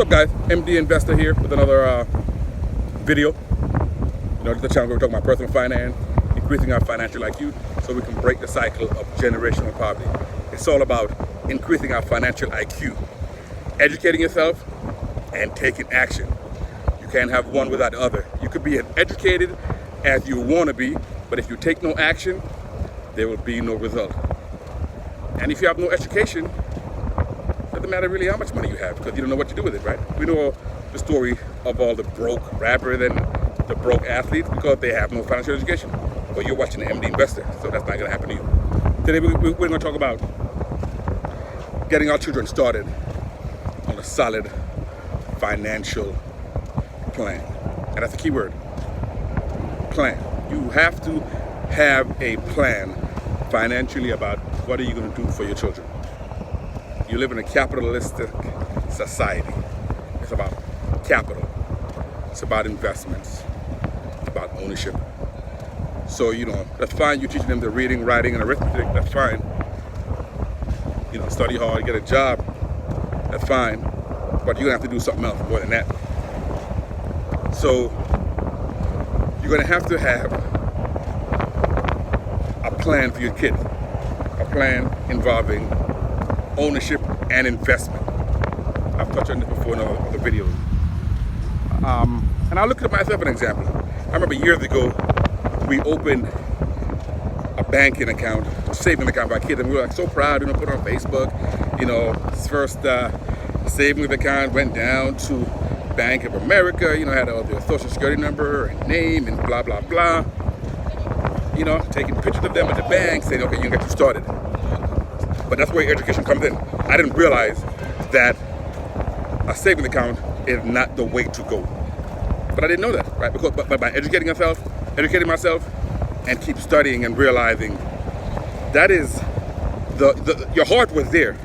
What's up, guys? MD Investor here with another video. This is the channel where we're talking about personal finance, increasing our financial IQ so we can break the cycle of generational poverty. It's all about increasing our financial IQ, educating yourself, and taking action. You can't have one without the other. You could be as educated as you want to be, but if you take no action, there will be no result. And if you have no education, it doesn't matter really how much money you have, because you don't know what to do with it, right? We know the story of all the broke rappers and the broke athletes because they have no financial education. But you're watching the MD Investor, so that's not going to happen to you. Today we're going to talk about getting our children started on a solid financial plan. And that's the key word, plan. You have to have a plan financially about what are you going to do for your children. You live in a capitalistic society. It's about capital. It's about investments. It's about ownership. So, that's fine. You're teaching them the reading, writing, and arithmetic. That's fine. Study hard, get a job. That's fine. But you're going to have to do something else more than that. So, you're going to have a plan for your kids. A plan involving ownership and investment. I've touched on this before in other videos. And I'll look at myself an example. I remember years ago, we opened a banking account, a savings account for our kids, and we were so proud, put it on Facebook. His first savings account went down to Bank of America, had all their social security number and name and blah, blah, blah. Taking pictures of them at the bank, saying, okay, you can get you started. But that's where education comes in. I didn't realize that a savings account is not the way to go. But I didn't know that, right? But by educating myself, and keep studying and realizing that is your heart was there,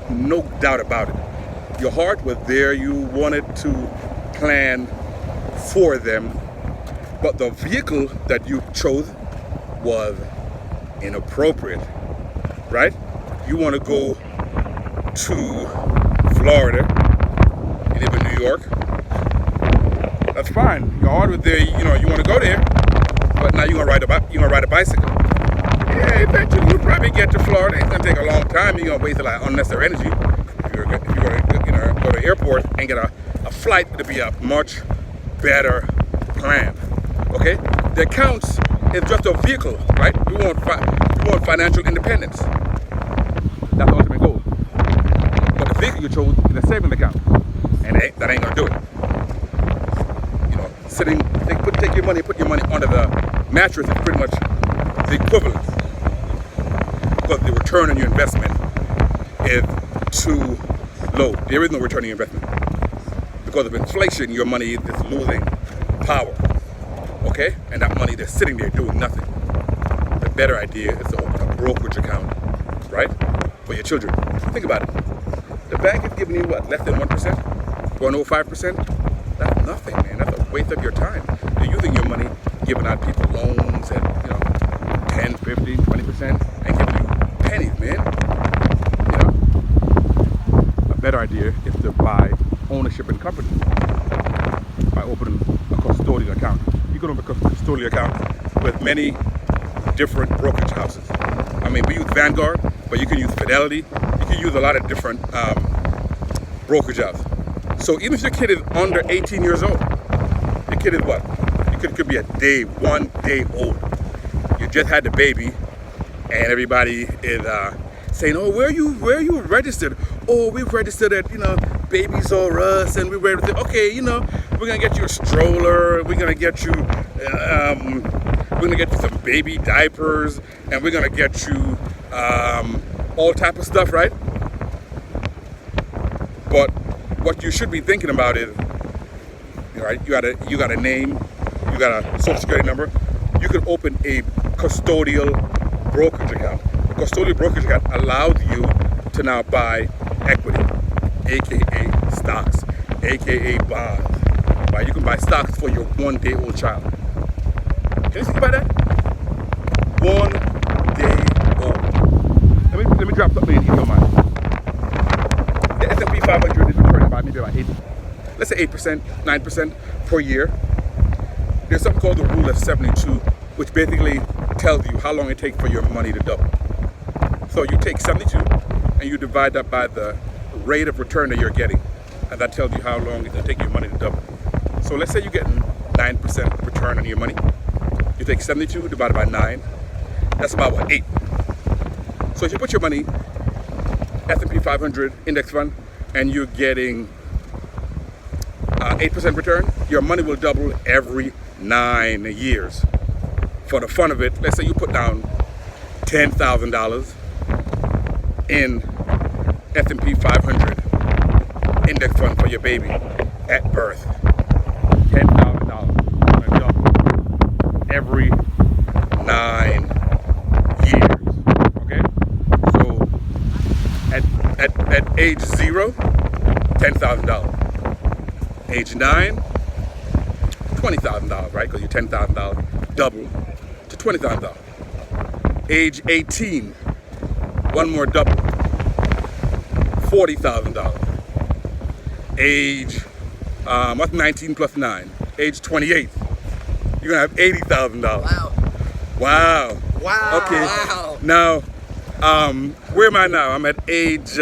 no doubt about it. Your heart was there. You wanted to plan for them, but the vehicle that you chose was inappropriate, right? You want to go to Florida, you live in New York, that's fine. Your heart was there, you want to go there, but now you're gonna ride a bicycle. Yeah, eventually you'll probably get to Florida. It's gonna take a long time. You're gonna waste a lot of unnecessary energy. If you're gonna go to the airport and get a flight, it'll be a much better plan. Okay? The accounts is just a vehicle, right? You want financial independence. That's the ultimate goal. But the vehicle you chose is a savings account, and that ain't gonna do it. Take your money, put your money under the mattress is pretty much the equivalent, because the return on your investment is too low. There is no return on your investment. Because of inflation, your money is losing power. Okay? And that money that's sitting there doing nothing. The better idea is to open a brokerage account, right? For your children. Think about it. The bank is giving you what? Less than 1%? 0.05%? That's nothing, man. That's a waste of your time. You're using your money, giving out people loans at 10, 15, 20%, and giving you pennies, man. A better idea is to buy ownership in companies by opening a custodial account. You can open a custodial account with many different brokerage houses. We use Vanguard, but you can use Fidelity. You can use a lot of different brokerage houses. So even if your kid is under 18 years old, your kid is what? Your kid could be one day old. You just had the baby, and everybody is saying, "Oh, where are you registered? Oh, we registered at Babies R Us, and we registered. Okay, we're gonna get you a stroller. We're gonna get you some baby diapers, and we're gonna get you all type of stuff, right?" But what you should be thinking about is, right? You got a name, you got a social security number. You can open a custodial brokerage account. The custodial brokerage account allows you to now buy equity, aka stocks, aka bonds. Right? You can buy stocks for your 1 day old child. Can you think about that? 1 day old. Let me drop something in your mind. The S&P 500 is returning by maybe about let's say 8%, 9% per year. There's something called the rule of 72, which basically tells you how long it takes for your money to double. So you take 72 and you divide that by the rate of return that you're getting, and that tells you how long it's going to take your money to double. So let's say you're getting 9% return on your money. You take 72 divided by 9, that's about what, 8. So if you put your money S&P 500 index fund and you're getting 8% return, your money will double every 9 years. For the fun of it, let's say you put down $10,000 in S&P 500 index fund for your baby at birth. $10,000 gonna double every 9 years. Okay? So at age 0, $10,000. Age 9, $20,000, right? Because your $10,000 double to $20,000. Age 18, one more double, $40,000. Age, what's 19 plus 9? Age 28, you're gonna have $80,000. Wow. Wow. Okay. Wow. Now, where am I now? I'm at age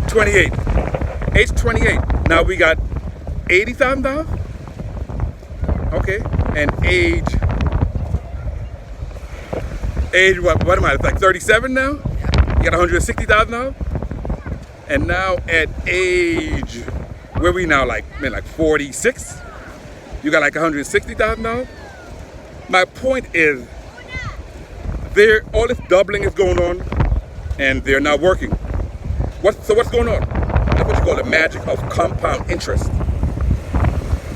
28. Age 28. Now we got $80,000. Okay. And age what am I? It's like 37 now? You got $160,000. And now at age, where we now, like 46? You got like $160,000. My point is, all this doubling is going on, and they're not working. So what's going on? That's what you call the magic of compound interest.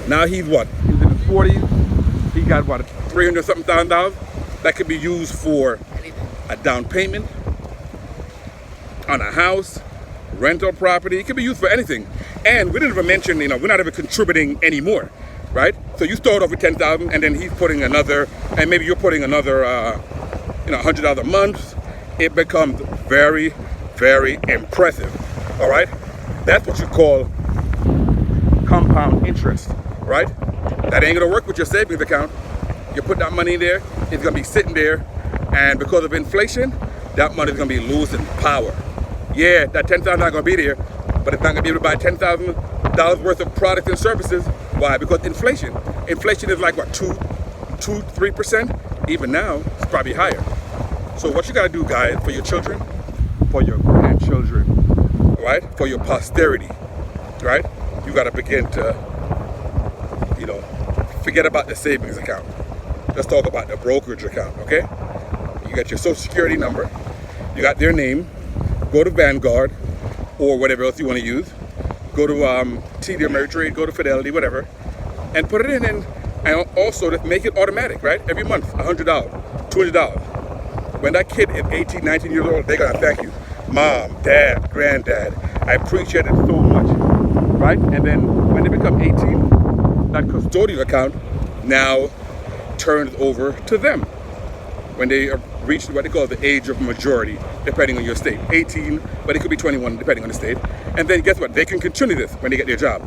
Now he's what? He's in his 40s. He got what? $300,000 that could be used for a down payment on a house, rental property. It could be used for anything. And we didn't even mention, we're not even contributing anymore, right? So you start off with $10,000, and then he's putting another, and maybe you're putting another, $100 a month. It becomes very, very impressive. All right, that's what you call compound interest, right? That ain't gonna work with your savings account. You put that money in there, it's gonna be sitting there, and because of inflation, that money's gonna be losing power. Yeah, that $10,000 not gonna be there, but it's not gonna be able to buy $10,000 worth of products and services. Why? Because inflation. Inflation is like what, 3%? Even now, it's probably higher. So what you gotta do, guys, for your children, for your grandchildren, right? For your posterity, right? You gotta begin to, forget about the savings account. Let's talk about the brokerage account, okay? You got your social security number, you got their name, go to Vanguard or whatever else you want to use, go to TD Ameritrade, go to Fidelity, whatever, and put it in, and also to make it automatic, right? Every month, $100, $200. When that kid is 18, 19 years old, they're gonna thank you. Mom, dad, granddad, I appreciate it so much, right? And then when they become 18, that custodial account now turns over to them when they reach what they call the age of majority, depending on your state. 18, but it could be 21, depending on the state. And then guess what? They can continue this when they get their job,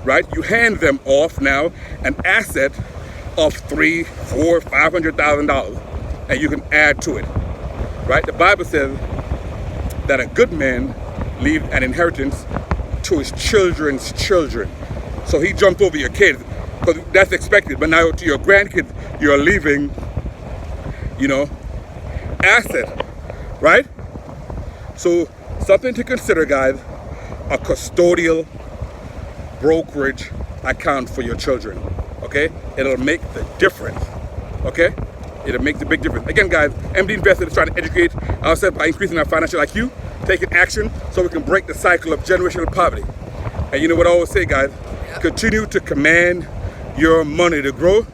right? You hand them off now an asset of $300,000, $400,000, $500,000, and you can add to it, right? The Bible says that a good man leaves an inheritance to his children's children. So he jumped over your kids, because that's expected. But now to your grandkids, you're leaving, asset, right? So something to consider, guys, a custodial brokerage account for your children, okay? It'll make the difference, okay? It'll make the big difference. Again, guys, MD Investor is trying to educate ourselves by increasing our financial IQ, taking action so we can break the cycle of generational poverty. And you know what I always say, guys? Continue to command your money to grow,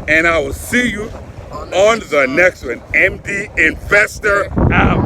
and I will see you on the next one. MD Investor out.